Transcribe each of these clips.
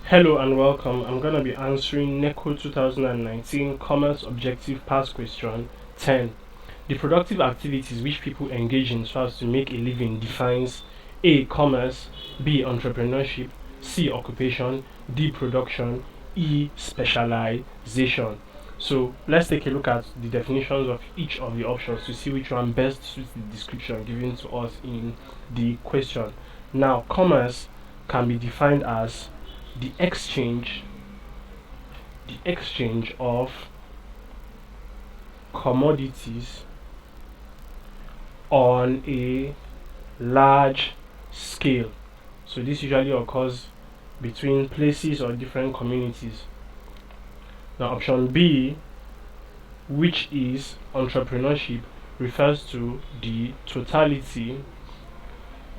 Hello and welcome. I'm going to be answering NECO 2019 Commerce Objective Past Question 10. The productive activities which people engage in so as to make a living defines A. Commerce, B. Entrepreneurship, C. Occupation, D. Production, E. Specialization. So let's take a look at the definitions of each of the options to see which one best suits the description given to us in the question. Now, commerce can be defined as the exchange of commodities on a large scale. So this usually occurs between places or different communities. Now option B, which is entrepreneurship, refers to the totality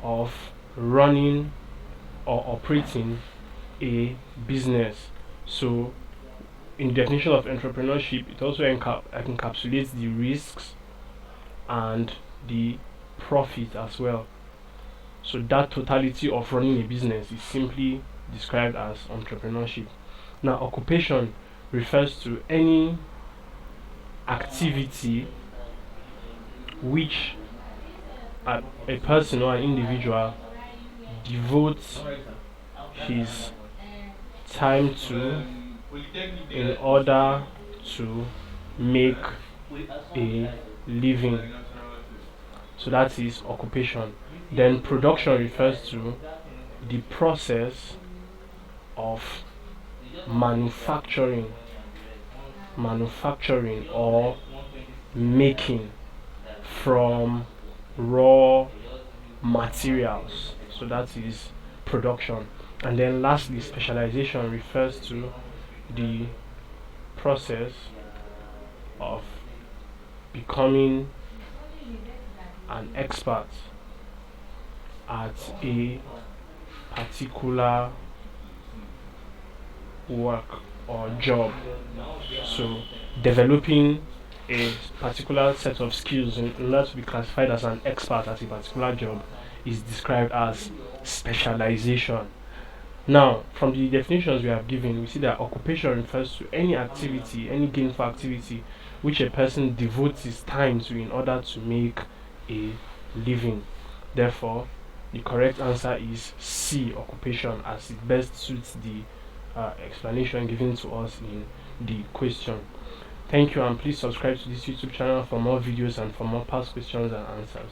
of running or operating a business. So in the definition of entrepreneurship, it also encapsulates the risks and the profit as well. So that totality of running a business is simply described as entrepreneurship. Now occupation refers to any activity which a person or an individual devotes his time to in order to make a living. So that is occupation. Then production refers to the process of manufacturing or making from raw materials. So that is production. And then lastly, specialization refers to the process of becoming an expert at a particular work or job. So developing a particular set of skills in order to be classified as an expert at a particular job is described as specialization. Now, from the definitions we have given, we see that occupation refers to any activity, any gainful activity which a person devotes his time to in order to make a living. Therefore, the correct answer is C, occupation, as it best suits the explanation given to us in the question. Thank you, and please subscribe to this YouTube channel for more videos and for more past questions and answers.